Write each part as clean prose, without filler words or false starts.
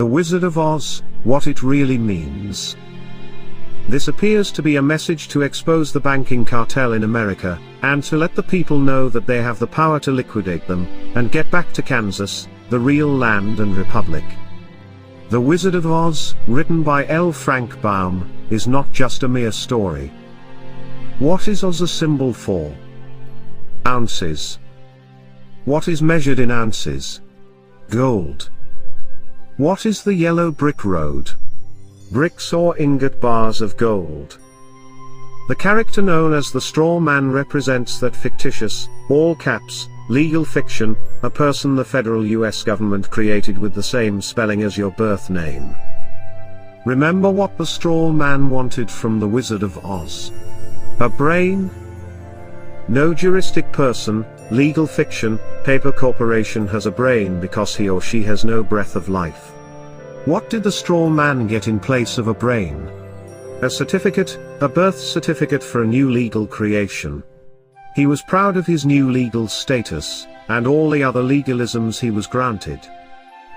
Wizard of Oz, what it really means. This appears to be a message to expose the banking cartel in America, and to let the people know that they have the power to liquidate them, and get back to Kansas, the real land and republic. The Wizard of Oz, written by L. Frank Baum, is not just a mere story. What is Oz a symbol for? Ounces. What is measured in ounces? Gold. What is the yellow brick road? Bricks or ingot bars of gold. The character known as the straw man represents that fictitious, all caps, legal fiction, a person the federal US government created with the same spelling as your birth name. Remember what the straw man wanted from the Wizard of Oz? A brain? No juristic person, legal fiction, paper corporation has a brain because he or she has no breath of life. What did the straw man get in place of a brain? A certificate, a birth certificate for a new legal creation. He was proud of his new legal status, and all the other legalisms he was granted.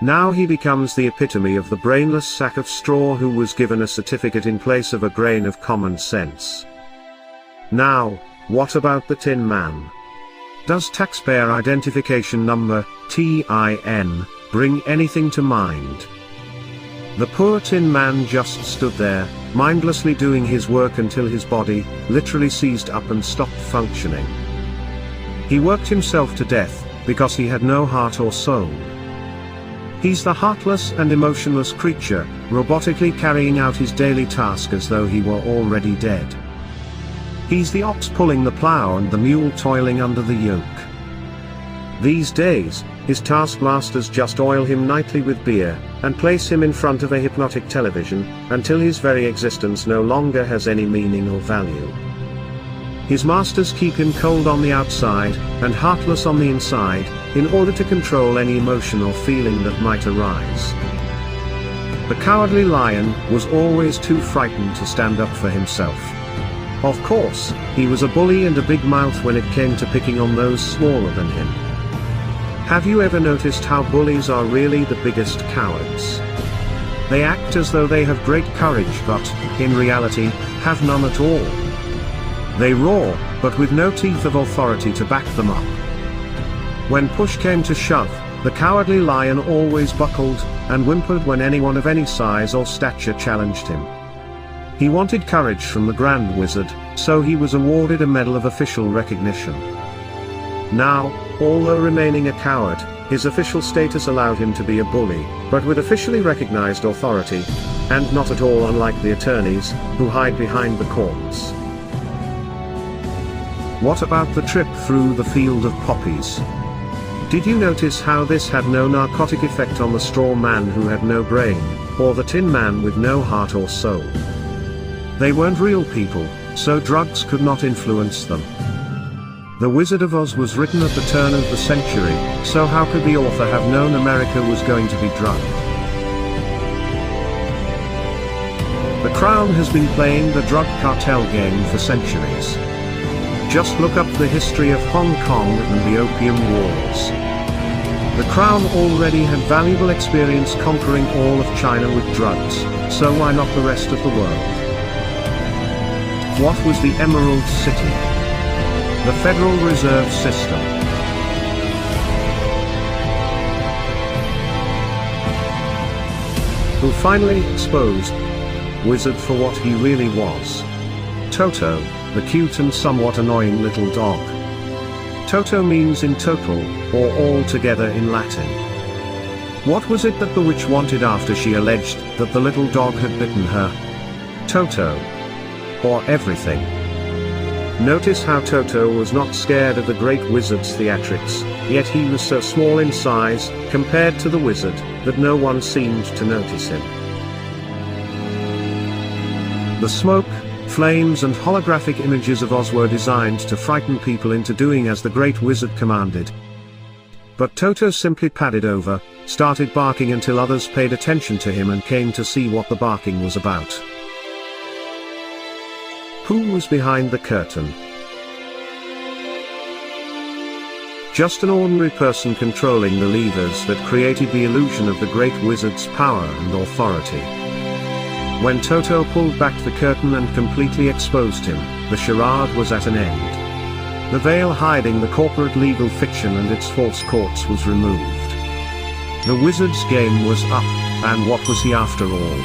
Now he becomes the epitome of the brainless sack of straw who was given a certificate in place of a grain of common sense. Now, what about the Tin Man? Does taxpayer identification number, TIN, bring anything to mind? The poor Tin Man just stood there, mindlessly doing his work until his body, literally seized up and stopped functioning. He worked himself to death, because he had no heart or soul. He's the heartless and emotionless creature, robotically carrying out his daily task as though he were already dead. He's the ox pulling the plow and the mule toiling under the yoke. These days, his taskmasters just oil him nightly with beer, and place him in front of a hypnotic television, until his very existence no longer has any meaning or value. His masters keep him cold on the outside, and heartless on the inside, in order to control any emotion or feeling that might arise. The Cowardly Lion was always too frightened to stand up for himself. Of course, he was a bully and a big mouth when it came to picking on those smaller than him. Have you ever noticed how bullies are really the biggest cowards? They act as though they have great courage but, in reality, have none at all. They roar, but with no teeth of authority to back them up. When push came to shove, the Cowardly Lion always buckled, and whimpered when anyone of any size or stature challenged him. He wanted courage from the Grand Wizard, so he was awarded a medal of official recognition. Now, although remaining a coward, his official status allowed him to be a bully, but with officially recognized authority, and not at all unlike the attorneys, who hide behind the courts. What about the trip through the field of poppies? Did you notice how this had no narcotic effect on the straw man who had no brain, or the Tin Man with no heart or soul? They weren't real people, so drugs could not influence them. The Wizard of Oz was written at the turn of the century, so how could the author have known America was going to be drugged? The Crown has been playing the drug cartel game for centuries. Just look up the history of Hong Kong and the Opium Wars. The Crown already had valuable experience conquering all of China with drugs, so why not the rest of the world? What was the Emerald City? The Federal Reserve System. Who finally exposed Wizard for what he really was. Toto, the cute and somewhat annoying little dog. Toto means in total, or altogether in Latin. What was it that the witch wanted after she alleged that the little dog had bitten her? Toto. Or everything. Notice how Toto was not scared of the great wizard's theatrics, yet he was so small in size, compared to the wizard, that no one seemed to notice him. The smoke, flames and holographic images of Oz were designed to frighten people into doing as the great wizard commanded. But Toto simply padded over, started barking until others paid attention to him and came to see what the barking was about. Who was behind the curtain? Just an ordinary person controlling the levers that created the illusion of the great wizard's power and authority. When Toto pulled back the curtain and completely exposed him, the charade was at an end. The veil hiding the corporate legal fiction and its false courts was removed. The wizard's game was up, and what was he after all?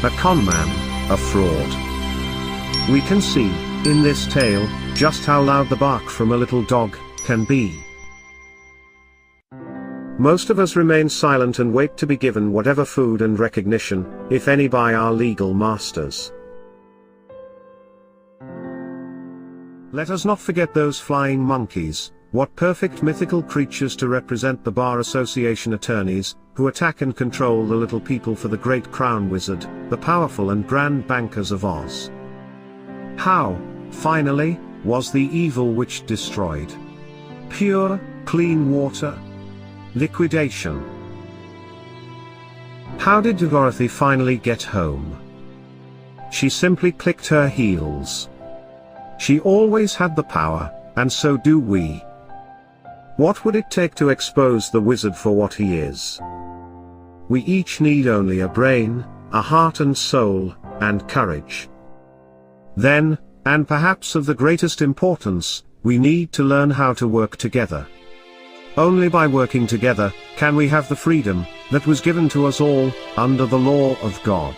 A conman, a fraud. We can see, in this tale, just how loud the bark from a little dog can be. Most of us remain silent and wait to be given whatever food and recognition, if any, by our legal masters. Let us not forget those flying monkeys. What perfect mythical creatures to represent the Bar Association attorneys, who attack and control the little people for the great crown wizard, the powerful and grand bankers of Oz. How, finally, was the evil witch destroyed? Pure, clean water? Liquidation. How did Dorothy finally get home? She simply clicked her heels. She always had the power, and so do we. What would it take to expose the wizard for what he is? We each need only a brain, a heart and soul, and courage. Then, and perhaps of the greatest importance, we need to learn how to work together. Only by working together, can we have the freedom that was given to us all, under the law of God.